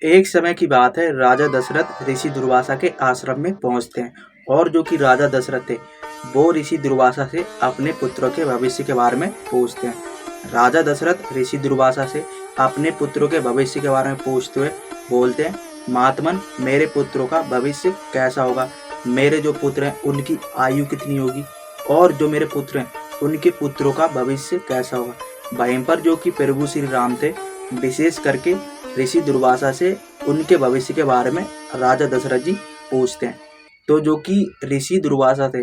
एक समय की बात है, राजा दशरथ ऋषि दुर्वासा के आश्रम में पहुंचते हैं और जो कि राजा दशरथ थे वो ऋषि दुर्वासा से अपने पुत्रों के भविष्य के बारे में पूछते हैं। राजा दशरथ ऋषि दुर्वासा से अपने पुत्रों के भविष्य के बारे में पूछते हुए बोलते हैं, महात्मन, मेरे पुत्रों का भविष्य कैसा होगा? मेरे जो पुत्र हैं उनकी आयु कितनी होगी और जो मेरे पुत्र हैं उनके पुत्रों का भविष्य कैसा होगा? वहीं पर जो कि प्रभु श्री राम थे, विशेष करके ऋषि दुर्वासा से उनके भविष्य के बारे में राजा दशरथ जी पूछते हैं। तो जो कि ऋषि दुर्वासा थे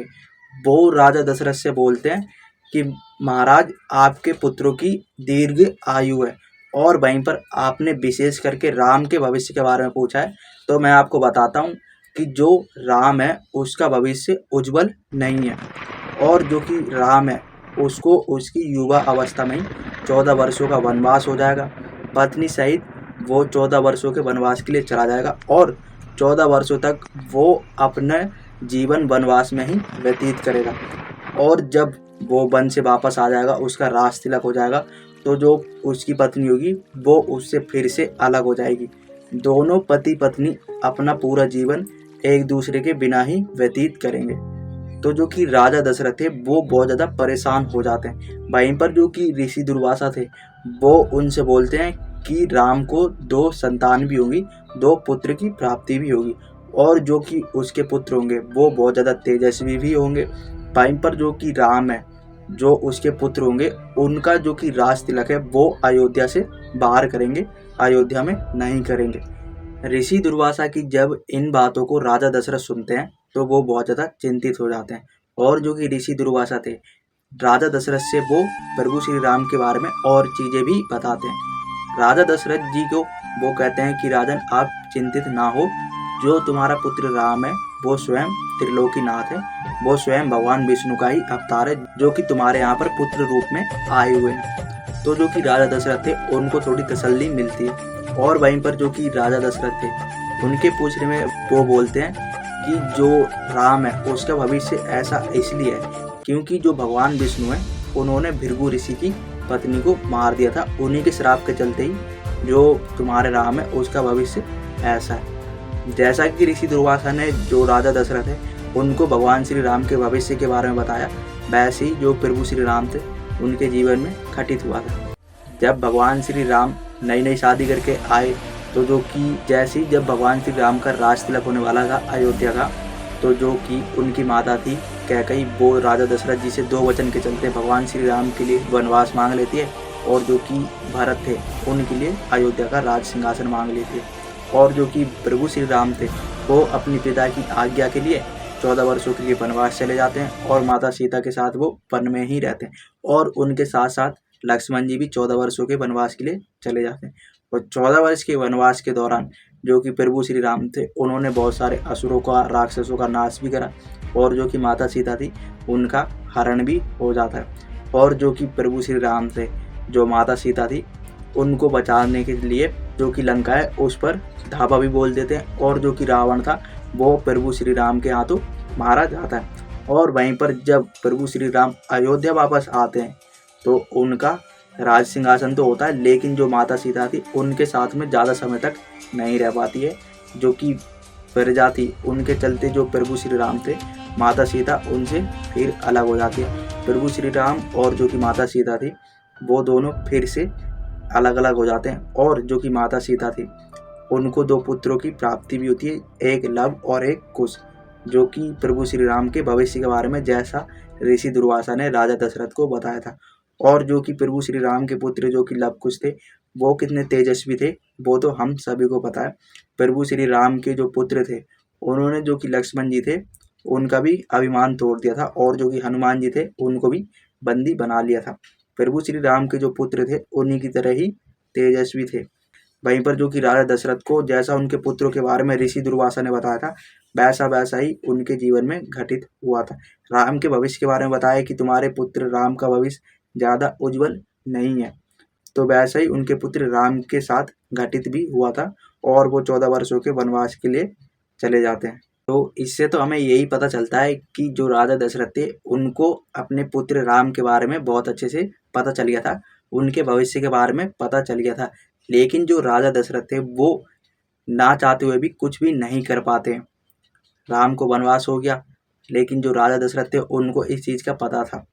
वो राजा दशरथ से बोलते हैं कि महाराज, आपके पुत्रों की दीर्घ आयु है और वहीं पर आपने विशेष करके राम के भविष्य के बारे में पूछा है। तो मैं आपको बताता हूँ कि जो राम है उसका भविष्य उज्जवल नहीं है और जो कि राम है उसको उसकी युवा अवस्था में ही 14 वर्षों का वनवास हो जाएगा। पत्नी सहित वो 14 वर्षों के वनवास के लिए चला जाएगा और 14 वर्षों तक वो अपने जीवन वनवास में ही व्यतीत करेगा और जब वो वन से वापस आ जाएगा, उसका राज तिलक हो जाएगा, तो जो उसकी पत्नी होगी वो उससे फिर से अलग हो जाएगी। दोनों पति पत्नी अपना पूरा जीवन एक दूसरे के बिना ही व्यतीत करेंगे। तो जो कि राजा दशरथ थे वो बहुत ज़्यादा परेशान हो जाते हैं। वहीं पर जो कि ऋषि दुर्वासा थे वो उनसे बोलते हैं कि राम को 2 संतान भी होंगी, 2 पुत्र की प्राप्ति भी होगी और जो कि उसके पुत्र होंगे वो बहुत ज़्यादा तेजस्वी भी होंगे। वहीं पर जो कि राम है, जो उसके पुत्र होंगे उनका जो कि राज तिलक है वो अयोध्या से बाहर करेंगे, अयोध्या में नहीं करेंगे। ऋषि दुर्वासा की जब इन बातों को राजा दशरथ सुनते हैं तो वो बहुत ज़्यादा चिंतित हो जाते हैं और जो कि ऋषि दुर्वासा थे राजा दशरथ से वो प्रभु श्री राम के बारे में और चीज़ें भी बताते हैं। राजा दशरथ जी को वो कहते हैं कि राजन, आप चिंतित ना हो, जो तुम्हारा पुत्र राम है वो स्वयं त्रिलोकीनाथ है, वो स्वयं भगवान विष्णु का ही अवतार है जो कि तुम्हारे यहाँ पर पुत्र रूप में आए हुए हैं। तो जो कि राजा दशरथ थे उनको थोड़ी तसल्ली मिलती है और वहीं पर जो कि राजा दशरथ थे उनके पूछने में वो बोलते हैं कि जो राम है उसका भविष्य ऐसा इसलिए है क्योंकि जो भगवान विष्णु है उन्होंने भृगु ऋषि की पत्नी को मार दिया था। उन्हीं के श्राप के चलते ही जो तुम्हारे राम है उसका भविष्य ऐसा है। जैसा कि ऋषि दुर्वासा ने जो राजा दशरथ है उनको भगवान श्री राम के भविष्य के बारे में बताया, वैसे ही जो प्रभु श्री राम थे उनके जीवन में घटित हुआ था। जब भगवान श्री राम नई नई शादी करके आए तो जो कि जैसे ही जब भगवान श्री राम का राज तिलक होने वाला था अयोध्या का, तो जो कि उनकी माता थी कैकेयी वो राजा दशरथ जी से 2 वचन के चलते भगवान श्री राम के लिए वनवास मांग लेती है और जो कि भरत थे उनके लिए अयोध्या का राज सिंहासन मांग लेती है और जो कि प्रभु श्री राम थे वो अपनी पिता की आज्ञा के लिए 14 वर्षों के लिए वनवास चले जाते हैं और माता सीता के साथ वो वन में ही रहते हैं और उनके साथ साथ लक्ष्मण जी भी 14 वर्षों के वनवास के लिए चले जाते हैं। और 14 वर्ष के वनवास के दौरान जो कि प्रभु श्री राम थे उन्होंने बहुत सारे असुरों का, राक्षसों का नाश भी करा और जो कि माता सीता थी उनका हरण भी हो जाता है और जो कि प्रभु श्री राम थे, जो माता सीता थी उनको बचाने के लिए जो कि लंका है उस पर धावा भी बोल देते हैं और जो कि रावण था वो प्रभु श्री राम के हाथों मारा जाता है। और वहीं पर जब प्रभु श्री राम अयोध्या वापस आते हैं तो उनका राज सिंहासन तो होता है, लेकिन जो माता सीता थी उनके साथ में ज़्यादा समय तक नहीं रह पाती है। जो कि प्रजा थी उनके चलते जो प्रभु श्री राम थे, माता सीता उनसे फिर अलग हो जाती है। प्रभु श्री राम और जो कि माता सीता थी वो दोनों फिर से अलग अलग हो जाते हैं और जो कि माता सीता थी उनको 2 पुत्रों की प्राप्ति भी होती है, एक लव और एक कुश, जो कि प्रभु श्री राम के भविष्य के बारे में जैसा ऋषि दुर्वासा ने राजा दशरथ को बताया था। और जो कि प्रभु श्री राम के पुत्र जो कि लव कुश थे वो कितने तेजस्वी थे वो तो हम सभी को पता है। प्रभु श्री राम के जो पुत्र थे उन्होंने जो कि लक्ष्मण जी थे उनका भी अभिमान तोड़ दिया था और जो कि हनुमान जी थे उनको भी बंदी बना लिया था। प्रभु श्री राम के जो पुत्र थे उन्हीं की तरह ही तेजस्वी थे। वहीं पर जो कि राजा दशरथ को जैसा उनके पुत्रों के बारे में ऋषि दुर्वासा ने बताया था वैसा वैसा ही उनके जीवन में घटित हुआ था। राम के भविष्य के बारे में बताया कि तुम्हारे पुत्र राम का भविष्य ज़्यादा उज्जवल नहीं है, तो वैसा ही उनके पुत्र राम के साथ घटित भी हुआ था और वो 14 वर्षों के वनवास के लिए चले जाते हैं। तो इससे तो हमें यही पता चलता है कि जो राजा दशरथ थे उनको अपने पुत्र राम के बारे में बहुत अच्छे से पता चल गया था, उनके भविष्य के बारे में पता चल गया था। लेकिन जो राजा दशरथ थे वो ना चाहते हुए भी कुछ भी नहीं कर पाते। राम को वनवास हो गया, लेकिन जो राजा दशरथ थे उनको इस चीज़ का पता था।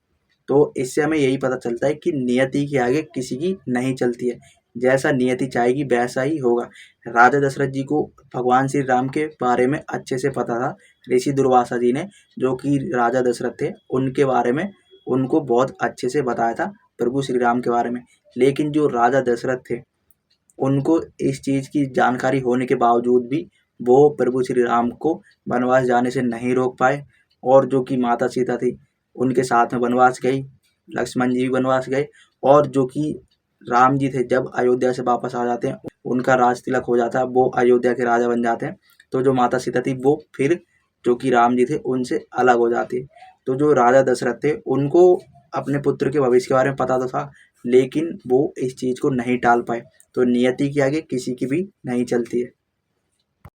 तो इससे हमें यही पता चलता है कि नियति के आगे किसी की नहीं चलती है। जैसा नियति चाहेगी वैसा ही होगा। राजा दशरथ जी को भगवान श्री राम के बारे में अच्छे से पता था। ऋषि दुर्वासा जी ने, जो कि राजा दशरथ थे, उनके बारे में उनको बहुत अच्छे से बताया था, प्रभु श्री राम के बारे में। लेकिन जो राजा दशरथ थे उनको इस चीज़ की जानकारी होने के बावजूद भी वो प्रभु श्री राम को वनवास जाने से नहीं रोक पाए। और जो कि माता सीता थी उनके साथ में वनवास गई, लक्ष्मण जी भी वनवास गए। और जो कि राम जी थे जब अयोध्या से वापस आ जाते हैं, उनका राज तिलक हो जाता है, वो अयोध्या के राजा बन जाते हैं। तो जो माता सीता थी वो फिर जो कि राम जी थे उनसे अलग हो जाती है। तो जो राजा दशरथ थे उनको अपने पुत्र के भविष्य के बारे में पता तो था, लेकिन वो इस चीज़ को नहीं टाल पाए। तो नियति के आगे किसी की भी नहीं चलती है।